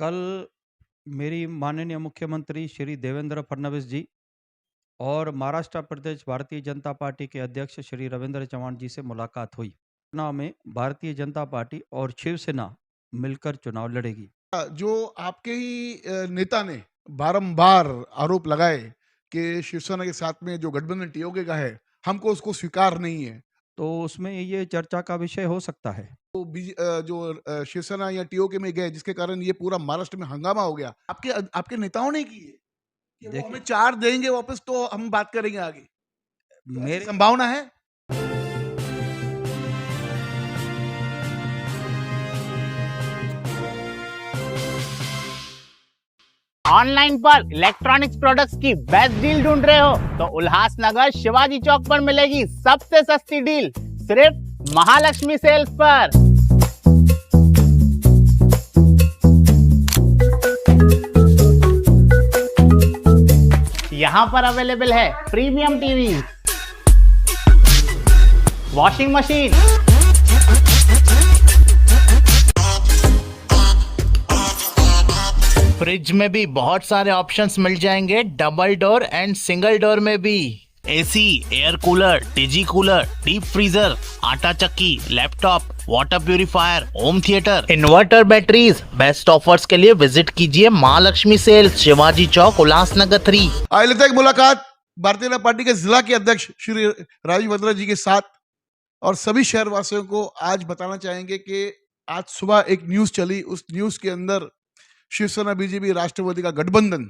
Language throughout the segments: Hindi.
कल मेरी माननीय मुख्यमंत्री श्री देवेंद्र फडणवीस जी और महाराष्ट्र प्रदेश भारतीय जनता पार्टी के अध्यक्ष श्री रविंद्र चव्हाण जी से मुलाकात हुई। चुनाव में भारतीय जनता पार्टी और शिवसेना मिलकर चुनाव लड़ेगी। जो आपके ही नेता ने बारंबार आरोप लगाए कि शिवसेना के साथ में जो गठबंधन टीओके का है, हमको उसको स्वीकार नहीं है। तो उसमें ये चर्चा का विषय हो सकता है। तो शिवसेना या टीओके में गए जिसके कारण ये पूरा महाराष्ट्र में हंगामा हो गया। आपके नेताओं ने की है कि वो हमें देखिए, 4 देंगे वापस तो हम बात करेंगे आगे। तो ऐसी मेरे संभावना है? ऑनलाइन पर इलेक्ट्रॉनिक्स प्रोडक्ट्स की बेस्ट डील ढूंढ रहे हो तो उल्लासनगर शिवाजी चौक पर मिलेगी सबसे सस्ती डील सिर्फ महालक्ष्मी सेल्स पर। यहाँ पर अवेलेबल है premium TV, washing machine, fridge में भी बहुत सारे ऑप्शंस मिल जाएंगे, double door and single door में भी। AC, air cooler, TG cooler, deep freezer, आटा चक्की, laptop, water purifier, home theatre, inverter, batteries. Best offers के लिए विजिट कीजिए महालक्ष्मी सेल्स, शिवाजी चौक, उल्लासनगर 3। आइए लेते हैं एक मुलाकात भारतीय जनता पार्टी के जिला के अध्यक्ष श्री राजीव वद्रा जी के साथ। और सभी शहरवासियों को आज बताना चाहेंगे कि आज सुबह एक न्यूज चली, उस न्यूज के अंदर शिवसेना बीजेपी राष्ट्रवादी का गठबंधन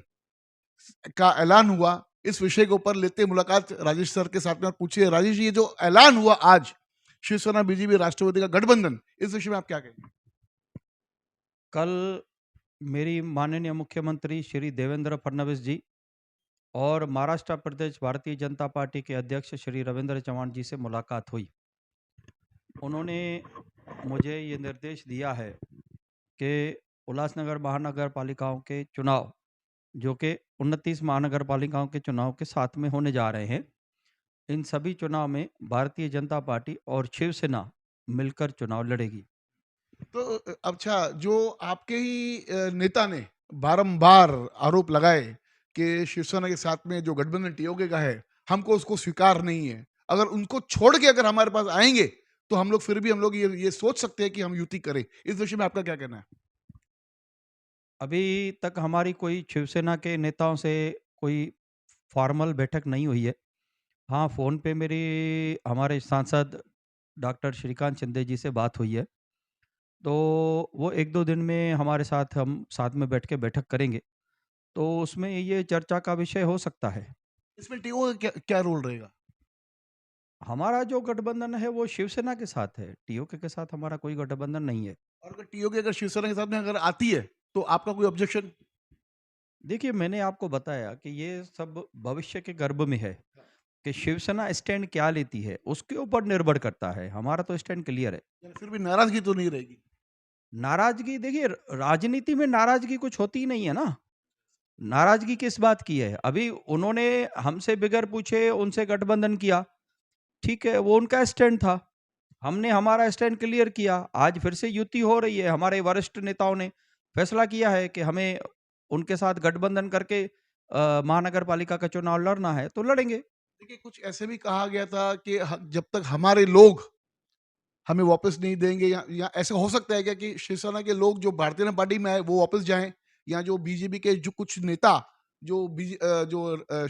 का ऐलान हुआ। इस विषय के ऊपर लेते मुलाकात राजेश सर के साथ में और पूछिए राजेश जी, ये जो ऐलान हुआ आज शिवसेना बीजेपी राष्ट्रवादी का गठबंधन, इस विषय में आप क्या कहेंगे? कल मेरी माननीय मुख्यमंत्री श्री देवेंद्र फडणवीस जी और महाराष्ट्र प्रदेश भारतीय जनता पार्टी के अध्यक्ष श्री रविंद्र चव्हाण जी से मुलाकात हुई। उन्होंने मुझे ये निर्देश दिया है कि उल्लासनगर महानगर पालिकाओं के चुनाव, जो कि 29 महानगर पालिकाओं के चुनाव के साथ में होने जा रहे हैं, इन सभी चुनाव में भारतीय जनता पार्टी और शिवसेना मिलकर चुनाव लड़ेगी। तो अच्छा, जो आपके ही नेता ने बारंबार आरोप लगाए कि शिवसेना के साथ में जो गठबंधन टीओके का है, हमको उसको स्वीकार नहीं है। अगर उनको छोड़ के अगर हमारे पास आएंगे तो हम लोग फिर भी हम लोग ये सोच सकते हैं कि हम युति करें। इस विषय में आपका क्या कहना है? अभी तक हमारी कोई शिवसेना के नेताओं से कोई फॉर्मल बैठक नहीं हुई है। हाँ, फ़ोन पे मेरी हमारे सांसद डॉक्टर श्रीकांत शिंदे जी से बात हुई है। तो वो 1-2 दिन में हमारे साथ हम साथ में बैठ के बैठक करेंगे। तो उसमें ये चर्चा का विषय हो सकता है। इसमें टीओ का क्या क्या रोल रहेगा? हमारा जो गठबंधन है वो शिवसेना के साथ है, टीओके के साथ हमारा कोई गठबंधन नहीं है। और अगर टीओके अगर शिवसेना के साथ में अगर आती है तो आपका कोई ऑब्जेक्शन? देखिए, मैंने आपको बताया कि ये सब भविष्य के गर्भ में है कि शिवसेना स्टैंड क्या लेती है, उसके ऊपर निर्भर करता है। हमारा तो स्टैंड क्लियर है। फिर भी नाराजगी तो नहीं रहेगी? नाराज़गी देखिए, राजनीति में नाराज़गी कुछ होती ही नहीं है ना। नाराज़गी किस बात की है? अभी उन्होंने हमसे बगैर पूछे उनसे गठबंधन किया, ठीक है, वो उनका स्टैंड था। हमने हमारा स्टैंड क्लियर किया। आज फिर से युति हो रही है। हमारे वरिष्ठ नेताओं ने फैसला किया है कि हमें उनके साथ गठबंधन करके महानगर पालिका का चुनाव लड़ना है, तो लड़ेंगे। देखिए, कुछ ऐसे भी कहा गया था कि जब तक हमारे लोग हमें वापस नहीं देंगे, या ऐसा हो सकता है क्या कि शिवसेना के लोग जो भारतीय जनता पार्टी में आए वो वापस जाएं, या जो बीजेपी के जो कुछ नेता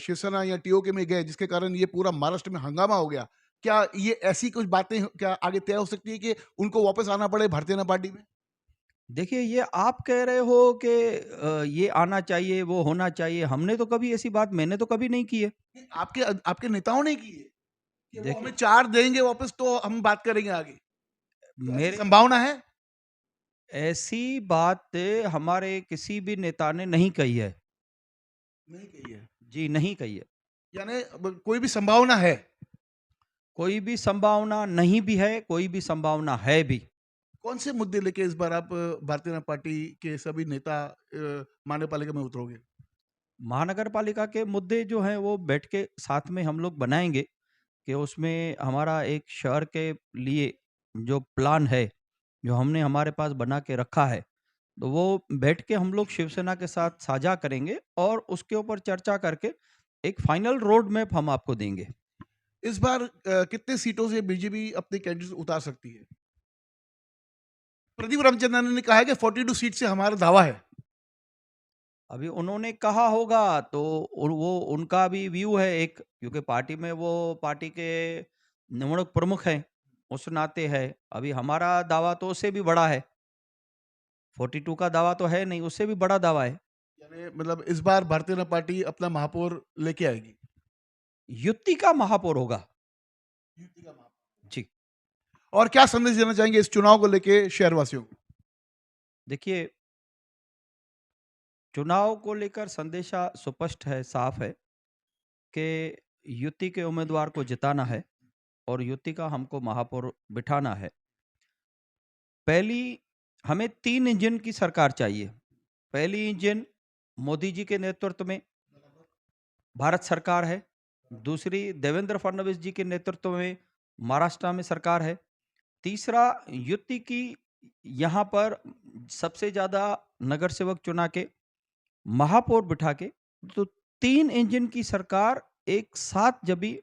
शिवसेना या टीओके में गए जिसके कारण ये पूरा महाराष्ट्र में हंगामा हो गया, क्या ये ऐसी कुछ बातें क्या आगे तय हो सकती है कि उनको वापस आना पड़े भारतीय जनता पार्टी में? देखिए, ये आप कह रहे हो कि ये आना चाहिए, वो होना चाहिए। हमने तो कभी ऐसी बात मैंने तो कभी नहीं की है। आपके आपके नेताओं ने की है कि वो हमें देखिए, 4 देंगे वापस तो हम बात करेंगे आगे। तो ऐसी मेरे संभावना है? ऐसी बात हमारे किसी भी नेता ने नहीं कही है। नहीं कही है। जी, नहीं कही है। यानी कोई भी संभावना है? कोई भी संभावना नहीं भी है, कोई भी संभावना है भी। कौन से मुद्दे लेके इस बार आप भारतीय जनता पार्टी के सभी नेता महानगरपालिका में उतरोगे? महानगर पालिका के मुद्दे जो हैं वो बैठ के साथ में हम लोग बनाएँगे कि उसमें हमारा एक शहर के लिए जो प्लान है, जो हमने हमारे पास बना के रखा है, तो वो बैठ के हम लोग शिवसेना के साथ साझा करेंगे और उसके ऊपर चर्चा करके एक फाइनल रोड मैप हम आपको देंगे। इस बार कितने सीटों से बीजेपी अपने कैंडिडेट उतार सकती है? प्रदीप रामचंद्रन ने कहा है कि 42 सीट से हमारा दावा है। अभी उन्होंने कहा होगा तो वो उनका भी व्यू है एक, क्योंकि पार्टी में वो पार्टी के निवडक प्रमुख हैं, उस नाते है। अभी हमारा दावा तो उससे भी बड़ा है, 42 का दावा तो है नहीं, उससे भी बड़ा दावा है। यानी मतलब इस बार भारतीय जनता पार्टी अपना महापौर लेके आएगी। युति का महापौर होगा जी। और क्या संदेश देना चाहेंगे इस चुनाव को लेके शहरवासियों को? देखिए, चुनाव को लेकर संदेशा स्पष्ट है, साफ है कि युति के उम्मीदवार को जिताना है और युति का हमको महापौर बिठाना है। पहली, हमें 3 इंजन की सरकार चाहिए। पहली इंजन मोदी जी के नेतृत्व में भारत सरकार है। दूसरी देवेंद्र फडणवीस जी के नेतृत्व में महाराष्ट्र में सरकार है। तीसरा, युति की यहाँ पर सबसे ज्यादा नगर सेवक चुना के महापौर बिठा के, तो 3 इंजन की सरकार एक साथ जब भी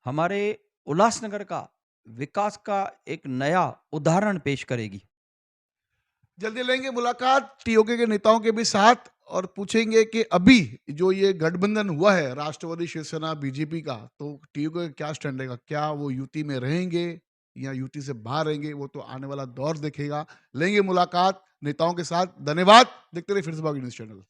हमारे उल्लासनगर का विकास का एक नया उदाहरण पेश करेगी। जल्दी लेंगे मुलाकात टीओके के नेताओं के भी साथ और पूछेंगे कि अभी जो ये गठबंधन हुआ है राष्ट्रवादी शिवसेना बीजेपी का, तो टीओके का क्या स्टैंड रहेगा? क्या वो यूटी में रहेंगे या यूटी से बाहर रहेंगे? वो तो आने वाला दौर देखेगा। लेंगे मुलाकात नेताओं के साथ। धन्यवाद। देखते रहिए फिर से न्यूज़ चैनल।